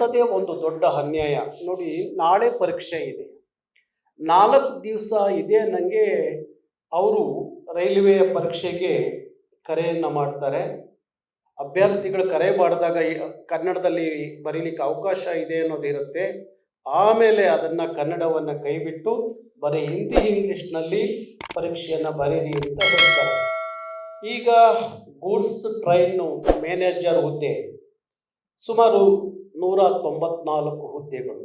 ಇಂಥದ್ದೇ ಒಂದು ದೊಡ್ಡ ಅನ್ಯಾಯ ನೋಡಿ. ನಾಳೆ ಪರೀಕ್ಷೆ ಇದೆ, 4 ದಿವಸ ಇದೆ ನನಗೆ. ಅವರು ರೈಲ್ವೆ ಪರೀಕ್ಷೆಗೆ ಕರೆಯನ್ನು ಮಾಡ್ತಾರೆ. ಅಭ್ಯರ್ಥಿಗಳು ಕರೆ ಮಾಡಿದಾಗ ಕನ್ನಡದಲ್ಲಿ ಬರೀಲಿಕ್ಕೆ ಅವಕಾಶ ಇದೆ ಅನ್ನೋದಿರುತ್ತೆ. ಆಮೇಲೆ ಅದನ್ನು ಕನ್ನಡವನ್ನು ಕೈಬಿಟ್ಟು ಬರೀ ಹಿಂದಿ ಇಂಗ್ಲೀಷ್ನಲ್ಲಿ ಪರೀಕ್ಷೆಯನ್ನು ಬರೀರಿ ಅಂತ ಹೇಳ್ತಾರೆ. ಈಗ ಗೂಡ್ಸ್ ಟ್ರೈನು ಮ್ಯಾನೇಜರ್ ಹುದ್ದೆ ಸುಮಾರು 194 ಹುದ್ದೆಗಳು.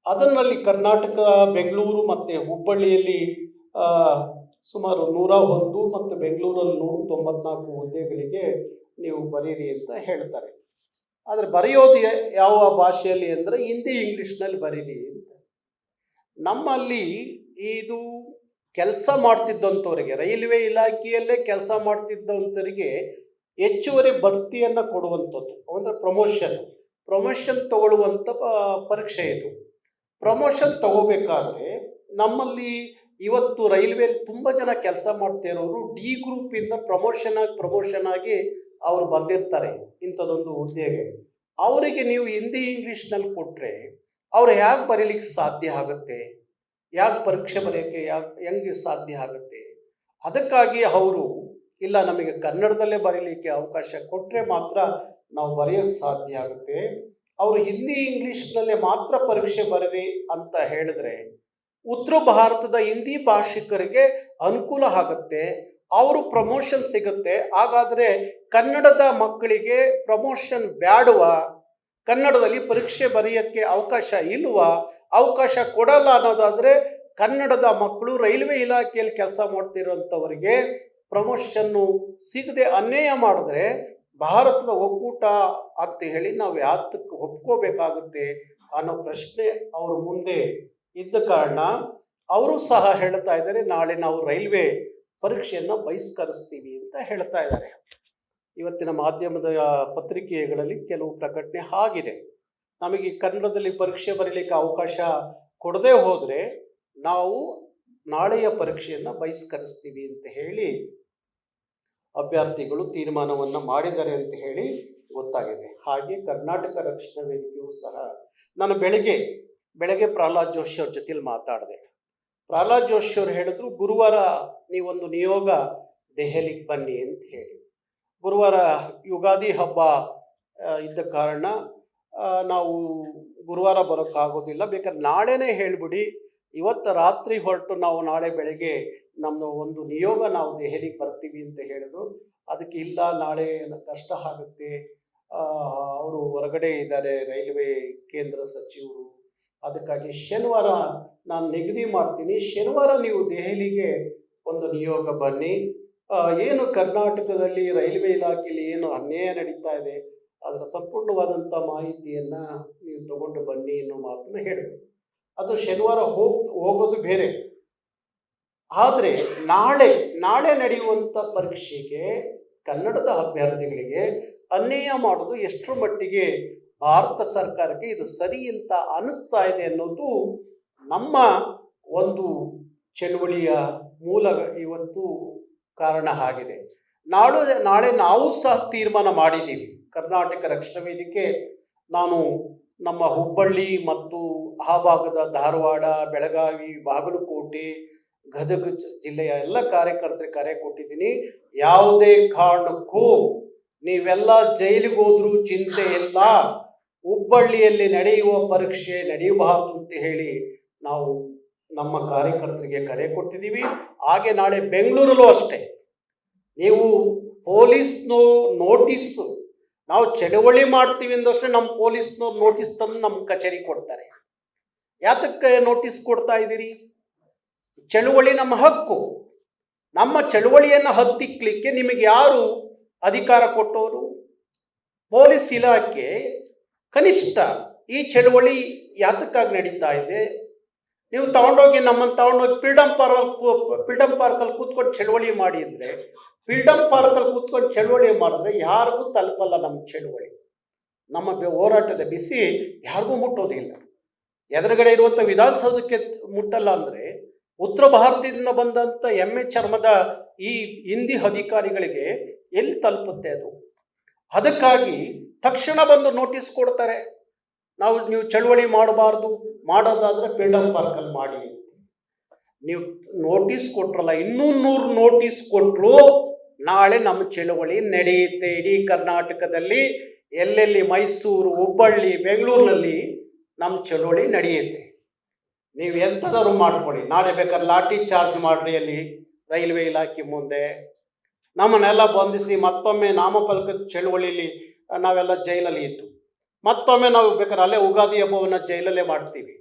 ಅದರಲ್ಲಿ ಕರ್ನಾಟಕ, ಬೆಂಗಳೂರು ಮತ್ತು ಹುಬ್ಬಳ್ಳಿಯಲ್ಲಿ ಸುಮಾರು 101 ಮತ್ತು ಬೆಂಗಳೂರಲ್ಲಿ 194 ಹುದ್ದೆಗಳಿಗೆ ನೀವು ಬರೀರಿ ಅಂತ ಹೇಳ್ತಾರೆ. ಆದರೆ ಬರೆಯೋದು ಯಾವ ಭಾಷೆಯಲ್ಲಿ ಅಂದರೆ ಹಿಂದಿ ಇಂಗ್ಲೀಷ್ನಲ್ಲಿ ಬರೀರಿ ಅಂತ. ನಮ್ಮಲ್ಲಿ ಇದು ಕೆಲಸ ಮಾಡ್ತಿದ್ದಂಥವರಿಗೆ, ರೈಲ್ವೆ ಇಲಾಖೆಯಲ್ಲೇ ಕೆಲಸ ಮಾಡ್ತಿದ್ದಂಥವರಿಗೆ ಹೆಚ್ಚುವರಿ ಬಡ್ತಿಯನ್ನು ಕೊಡುವಂಥದ್ದು, ಅಂದರೆ ಪ್ರಮೋಷನ್ ತಗೊಳ್ಳುವಂಥ ಪರೀಕ್ಷೆ ಇದು. ಪ್ರಮೋಷನ್ ತಗೋಬೇಕಾದ್ರೆ ನಮ್ಮಲ್ಲಿ ಇವತ್ತು ರೈಲ್ವೆಯಲ್ಲಿ ತುಂಬ ಜನ ಕೆಲಸ ಮಾಡ್ತಾ ಇರೋರು ಡಿ ಗ್ರೂಪಿಂದ ಪ್ರಮೋಷನ್ ಆಗಿ ಅವರು ಬಂದಿರ್ತಾರೆ ಇಂಥದ್ದೊಂದು ಹುದ್ದೆಗೆ. ಅವರಿಗೆ ನೀವು ಹಿಂದಿ ಇಂಗ್ಲೀಷ್ನಲ್ಲಿ ಕೊಟ್ಟರೆ ಅವ್ರು ಹೇಗೆ ಬರೀಲಿಕ್ಕೆ ಸಾಧ್ಯ ಆಗುತ್ತೆ? ಯಾಕೆ ಪರೀಕ್ಷೆ ಬರೆಯೋಕ್ಕೆ ಹೆಂಗೆ ಸಾಧ್ಯ ಆಗುತ್ತೆ? ಅದಕ್ಕಾಗಿ ಅವರು ಇಲ್ಲ, ನಮಗೆ ಕನ್ನಡದಲ್ಲೇ ಬರೀಲಿಕ್ಕೆ ಅವಕಾಶ ಕೊಟ್ಟರೆ ಮಾತ್ರ ನಾವು ಬರೆಯೋಕ್ಕೆ ಸಾಧ್ಯ ಆಗುತ್ತೆ. ಅವರು ಹಿಂದಿ ಇಂಗ್ಲೀಷ್ನಲ್ಲೇ ಮಾತ್ರ ಪರೀಕ್ಷೆ ಬರೀರಿ ಅಂತ ಹೇಳಿದ್ರೆ ಉತ್ತರ ಭಾರತದ ಹಿಂದಿ ಭಾಷಿಕರಿಗೆ ಅನುಕೂಲ ಆಗುತ್ತೆ, ಅವರು ಪ್ರಮೋಷನ್ ಸಿಗುತ್ತೆ. ಹಾಗಾದರೆ ಕನ್ನಡದ ಮಕ್ಕಳಿಗೆ ಪ್ರಮೋಷನ್ ಬೇಡವಾ? ಕನ್ನಡದಲ್ಲಿ ಪರೀಕ್ಷೆ ಬರೆಯೋಕ್ಕೆ ಅವಕಾಶ ಇಲ್ವಾ? ಅವಕಾಶ ಕೊಡಲ್ಲ ಅನ್ನೋದಾದರೆ ಕನ್ನಡದ ಮಕ್ಕಳು ರೈಲ್ವೆ ಇಲಾಖೆಯಲ್ಲಿ ಕೆಲಸ ಮಾಡ್ತಿರೋಂಥವರಿಗೆ ಪ್ರಮೋಷನ್ನು ಸಿಗದೆ ಅನ್ಯಾಯ ಮಾಡಿದ್ರೆ ಭಾರತದ ಒಕ್ಕೂಟ ಅಂತ ಹೇಳಿ ನಾವು ಯಾತಕ್ಕೆ ಒಪ್ಕೋಬೇಕಾಗುತ್ತೆ ಅನ್ನೋ ಪ್ರಶ್ನೆ ಅವ್ರ ಮುಂದೆ ಇದ್ದ ಕಾರಣ ಅವರು ಸಹ ಹೇಳ್ತಾ ಇದ್ದಾರೆ, ನಾಳೆ ನಾವು ರೈಲ್ವೆ ಪರೀಕ್ಷೆಯನ್ನು ಬಹಿಷ್ಕರಿಸ್ತೀವಿ ಅಂತ ಹೇಳ್ತಾ ಇದ್ದಾರೆ. ಇವತ್ತಿನ ಮಾಧ್ಯಮದ ಪತ್ರಿಕೆಗಳಲ್ಲಿ ಕೆಲವು ಪ್ರಕಟಣೆ ಆಗಿದೆ. ನಮಗೆ ಕನ್ನಡದಲ್ಲಿ ಪರೀಕ್ಷೆ ಬರೀಲಿಕ್ಕೆ ಅವಕಾಶ ಕೊಡದೇ ಹೋದರೆ ನಾವು ನಾಳೆಯ ಪರೀಕ್ಷೆಯನ್ನು ಬಹಿಷ್ಕರಿಸ್ತೀವಿ ಅಂತ ಹೇಳಿ ಅಭ್ಯರ್ಥಿಗಳು ತೀರ್ಮಾನವನ್ನು ಮಾಡಿದ್ದಾರೆ ಅಂತ ಹೇಳಿ ಗೊತ್ತಾಗಿದೆ. ಹಾಗೆ ಕರ್ನಾಟಕ ರಕ್ಷಣಾ ವೇದಿಕೆಯೂ ಸಹ, ನಾನು ಬೆಳಗ್ಗೆ ಪ್ರಹ್ಲಾದ್ ಜೋಶಿ ಅವ್ರ ಜೊತೆಲಿ ಮಾತಾಡಿದೆ. ಪ್ರಹ್ಲಾದ್ ಜೋಶಿ ಅವರು ಹೇಳಿದ್ರು, ಗುರುವಾರ ನೀವೊಂದು ನಿಯೋಗ ದೆಹಲಿಗೆ ಬನ್ನಿ ಅಂತ ಹೇಳಿ. ಗುರುವಾರ ಯುಗಾದಿ ಹಬ್ಬ ಇದ್ದ ಕಾರಣ ನಾವು ಗುರುವಾರ ಬರೋಕ್ಕಾಗೋದಿಲ್ಲ, ಬೇಕಾದ್ರೆ ನಾಳೆನೇ ಹೇಳಿಬಿಡಿ, ಇವತ್ತು ರಾತ್ರಿ ಹೊರಟು ನಾವು ನಾಳೆ ಬೆಳಗ್ಗೆ ನಮ್ಮ ಒಂದು ನಿಯೋಗ ನಾವು ದೆಹಲಿಗೆ ಬರ್ತೀವಿ ಅಂತ ಹೇಳಿದ್ರು. ಅದಕ್ಕೆ ಇಲ್ಲ, ನಾಳೆ ಕಷ್ಟ ಆಗುತ್ತೆ, ಅವರು ಹೊರಗಡೆ ಇದ್ದಾರೆ ರೈಲ್ವೆ ಕೇಂದ್ರ ಸಚಿವರು, ಅದಕ್ಕಾಗಿ ಶನಿವಾರ ನಾನು ನಿಗದಿ ಮಾಡ್ತೀನಿ, ಶನಿವಾರ ನೀವು ದೆಹಲಿಗೆ ಒಂದು ನಿಯೋಗ ಬನ್ನಿ, ಏನು ಕರ್ನಾಟಕದಲ್ಲಿ ರೈಲ್ವೆ ಇಲಾಖೆಯಲ್ಲಿ ಏನು ಅನ್ಯಾಯ ನಡೀತಾ ಇದೆ ಅದರ ಸಂಪೂರ್ಣವಾದಂಥ ಮಾಹಿತಿಯನ್ನು ನೀವು ತಗೊಂಡು ಬನ್ನಿ ಅನ್ನೋ ಮಾತನ್ನು ಹೇಳಿದರು. ಅದು ಶನಿವಾರ ಹೋಗೋದು ಬೇರೆ. ಆದರೆ ನಾಳೆ ನಡೆಯುವಂಥ ಪರೀಕ್ಷೆಗೆ ಕನ್ನಡದ ಅಭ್ಯರ್ಥಿಗಳಿಗೆ ಅನ್ಯಾಯ ಮಾಡೋದು ಎಷ್ಟರ ಮಟ್ಟಿಗೆ ಭಾರತ ಸರ್ಕಾರಕ್ಕೆ ಇದು ಸರಿ ಅಂತ ಅನ್ನಿಸ್ತಾ ಇದೆ ಅನ್ನೋದು ನಮ್ಮ ಒಂದು ಚಳುವಳಿಯ ಮೂಲ ಇವತ್ತು ಕಾರಣ ಆಗಿದೆ. ನಾಳೆ ನಾವು ಸಹ ತೀರ್ಮಾನ ಮಾಡಿದ್ದೀವಿ. ಕರ್ನಾಟಕ ರಕ್ಷಣಾ ವೇದಿಕೆ, ನಾನು ನಮ್ಮ ಹುಬ್ಬಳ್ಳಿ ಮತ್ತು ಆ ಭಾಗದ ಧಾರವಾಡ, ಬೆಳಗಾವಿ, ಬಾಗಲಕೋಟೆ, ಗದಗ ಜಿಲ್ಲೆಯ ಎಲ್ಲ ಕಾರ್ಯಕರ್ತರಿಗೆ ಕರೆ ಕೊಟ್ಟಿದ್ದೀನಿ. ಯಾವುದೇ ಕಾರಣಕ್ಕೂ ನೀವೆಲ್ಲ ಜೈಲಿಗೆ ಹೋದ್ರೂ ಚಿಂತೆ ಇಲ್ಲ, ಹುಬ್ಬಳ್ಳಿಯಲ್ಲಿ ನಡೆಯುವ ಪರೀಕ್ಷೆ ನಡೆಯಬಾರದು ಅಂತ ಹೇಳಿ ನಾವು ನಮ್ಮ ಕಾರ್ಯಕರ್ತರಿಗೆ ಕರೆ ಕೊಟ್ಟಿದ್ದೀವಿ. ಹಾಗೆ ನಾಳೆ ಬೆಂಗಳೂರಲ್ಲೂ ಅಷ್ಟೇ, ನೀವು ಪೊಲೀಸ್ನವ್ರು ನೋಟಿಸ್ಸು, ನಾವು ಚಳವಳಿ ಮಾಡ್ತೀವಿ ಅಂದಷ್ಟೇ ನಮ್ಮ ಪೊಲೀಸ್ನವ್ರು ನೋಟಿಸ್ ತಂದು ನಮ್ಮ ಕಚೇರಿ ಕೊಡ್ತಾರೆ. ಯಾತಕ್ಕೆ ನೋಟಿಸ್ ಕೊಡ್ತಾ ಇದ್ದೀರಿ? ಚಳುವಳಿ ನಮ್ಮ ಹಕ್ಕು. ನಮ್ಮ ಚಳುವಳಿಯನ್ನು ಹತ್ತಿಕ್ಕಲಿಕ್ಕೆ ನಿಮಗೆ ಯಾರು ಅಧಿಕಾರ ಕೊಟ್ಟವರು? ಪೊಲೀಸ್ ಇಲಾಖೆ. ಕನಿಷ್ಠ ಈ ಚಳುವಳಿ ಯಾತಕ್ಕಾಗಿ ನಡೀತಾ ಇದೆ? ನೀವು ನಮ್ಮನ್ನು ತಗೊಂಡೋಗಿ ಫ್ರೀಡಮ್ ಪಾರ್ಕಲ್ಲಿ ಕೂತ್ಕೊಂಡು ಚಳುವಳಿ ಮಾಡಿದರೆ, ಫ್ರೀಡಮ್ ಪಾರ್ಕಲ್ಲಿ ಕೂತ್ಕೊಂಡು ಚಳುವಳಿ ಮಾಡಿದ್ರೆ ಯಾರಿಗೂ ತಲುಪಲ್ಲ ನಮ್ಮ ಚಳುವಳಿ. ನಮ್ಮ ಹೋರಾಟದ ಬಿಸಿ ಯಾರಿಗೂ ಮುಟ್ಟೋದಿಲ್ಲ. ಎದುರುಗಡೆ ಇರುವಂಥ ವಿಧಾನಸೌಧಕ್ಕೆ ಮುಟ್ಟಲ್ಲ ಅಂದರೆ ಉತ್ತರ ಭಾರತದಿಂದ ಬಂದಂಥ ಎಮ್ಮೆ ಚರ್ಮದ ಈ ಹಿಂದಿ ಅಧಿಕಾರಿಗಳಿಗೆ ಎಲ್ಲಿ ತಲುಪುತ್ತೆ ಅದು? ಅದಕ್ಕಾಗಿ ತಕ್ಷಣ ಬಂದು ನೋಟಿಸ್ ಕೊಡ್ತಾರೆ. ನೀವು ಚಳುವಳಿ ಮಾಡಬಾರ್ದು, ಮಾಡೋದಾದ್ರೆ ಫ್ರೀಡಮ್ ಪಾರ್ಕಲ್ಲಿ ಮಾಡಿ ಅಂತ. ನೀವು ನೋಟಿಸ್ ಕೊಟ್ರಲ್ಲ, ಇನ್ನೂ 100 ನೋಟಿಸ್ ಕೊಟ್ಟರು ನಾಳೆ ನಮ್ಮ ಚಳುವಳಿ ನಡೆಯುತ್ತೆ. ಇಡೀ ಕರ್ನಾಟಕದಲ್ಲಿ ಎಲ್ಲೆಲ್ಲಿ ಮೈಸೂರು, ಹುಬ್ಬಳ್ಳಿ, ಬೆಂಗಳೂರಿನಲ್ಲಿ ನಮ್ಮ ಚಳುವಳಿ ನಡೆಯುತ್ತೆ. ನೀವು ಎಂಥದಾದ್ರು ಮಾಡ್ಕೊಳ್ಳಿ, ನಾಳೆ ಬೇಕಾದ್ರೆ ಲಾಠಿ ಚಾರ್ಜ್ ಮಾಡ್ರಿ ಅಲ್ಲಿ ರೈಲ್ವೆ ಇಲಾಖೆ ಮುಂದೆ. ನಮ್ಮನ್ನೆಲ್ಲ ಬಂಧಿಸಿ ಮತ್ತೊಮ್ಮೆ ನಾಮಫಲಕದ ಚಳುವಳಿಲಿ ನಾವೆಲ್ಲ ಜೈಲಲ್ಲಿ ಇದ್ದು, ಮತ್ತೊಮ್ಮೆ ನಾವು ಬೇಕಾದ್ರೆ ಅಲ್ಲೇ ಉಗಾದಿ ಹಬ್ಬವನ್ನು ಜೈಲಲ್ಲೇ ಮಾಡ್ತೀವಿ,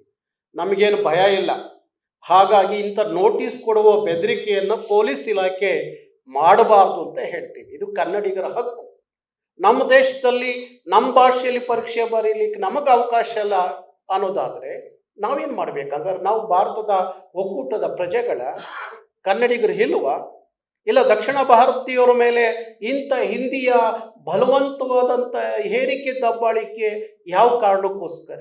ನಮಗೇನು ಭಯ ಇಲ್ಲ. ಹಾಗಾಗಿ ಇಂಥ ನೋಟಿಸ್ ಕೊಡುವ ಬೆದರಿಕೆಯನ್ನು ಪೊಲೀಸ್ ಇಲಾಖೆ ಮಾಡಬಾರ್ದು ಅಂತ ಹೇಳ್ತೀವಿ. ಇದು ಕನ್ನಡಿಗರ ಹಕ್ಕು. ನಮ್ಮ ದೇಶದಲ್ಲಿ ನಮ್ಮ ಭಾಷೆಯಲ್ಲಿ ಪರೀಕ್ಷೆ ಬರೀಲಿಕ್ಕೆ ನಮಗೆ ಅವಕಾಶ ಇಲ್ಲ ಅನ್ನೋದಾದರೆ ನಾವೇನು ಮಾಡಬೇಕಾದ್ರೆ, ನಾವು ಭಾರತದ ಒಕ್ಕೂಟದ ಪ್ರಜೆಗಳ ಕನ್ನಡಿಗರು ಇಲ್ಲ ದಕ್ಷಿಣ ಭಾರತೀಯರ ಮೇಲೆ ಇಂಥ ಹಿಂದಿಯ ಬಲವಂತವಾದಂಥ ಹೇರಿಕೆ ದಬ್ಬಾಳಿಕೆ ಯಾವ ಕಾರಣಕ್ಕೋಸ್ಕರ?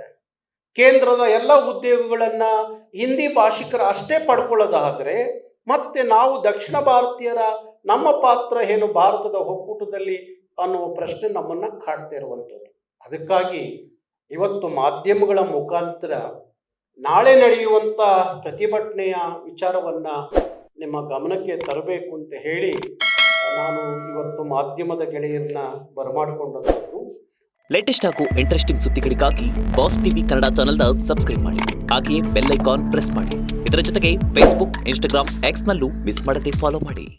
ಕೇಂದ್ರದ ಎಲ್ಲ ಉದ್ಯೋಗಗಳನ್ನು ಹಿಂದಿ ಭಾಷಿಕರು ಅಷ್ಟೇ ಪಡ್ಕೊಳ್ಳೋದಾದರೆ ಮತ್ತೆ ನಾವು ದಕ್ಷಿಣ ಭಾರತೀಯರ ನಮ್ಮ ಪಾತ್ರ ಏನು ಭಾರತದ ಒಕ್ಕೂಟದಲ್ಲಿ ಅನ್ನುವ ಪ್ರಶ್ನೆ ನಮ್ಮನ್ನು ಕಾಡ್ತಾ ಇರುವಂಥದ್ದು. ಅದಕ್ಕಾಗಿ ಇವತ್ತು ಮಾಧ್ಯಮಗಳ ಮುಖಾಂತರ ನಾಳೆ ನಡೆಯುವಂಥ ಪ್ರತಿಭಟನೆಯ ವಿಚಾರವನ್ನು ನಿಮ್ಮ ಗಮನಕ್ಕೆ ತರಬೇಕು ಅಂತ ಹೇಳಿ ನಾನು ಇವತ್ತು ಮಾಧ್ಯಮದ ಗೆಳೆಯರನ್ನ ಬರಮಾಡಿಕೊಂಡದ್ದು. ಲೇಟೆಸ್ಟ್ ಹಾಗೂ ಇಂಟ್ರೆಸ್ಟಿಂಗ್ ಸುದ್ದಿಗಳಿಗಾಗಿ ಬಾಸ್ ಟಿವಿ ಕನ್ನಡ ಚಾನೆಲ್ನ ಸಬ್ಸ್ಕ್ರೈಬ್ ಮಾಡಿ. ಹಾಗೆಯೇ ಬೆಲ್ ಐಕಾನ್ ಪ್ರೆಸ್ ಮಾಡಿ. ಇದರ ಜೊತೆಗೆ ಫೇಸ್ಬುಕ್, ಇನ್ಸ್ಟಾಗ್ರಾಮ್, ಎಕ್ಸ್ನಲ್ಲೂ ಮಿಸ್ ಮಾಡದೆ ಫಾಲೋ ಮಾಡಿ.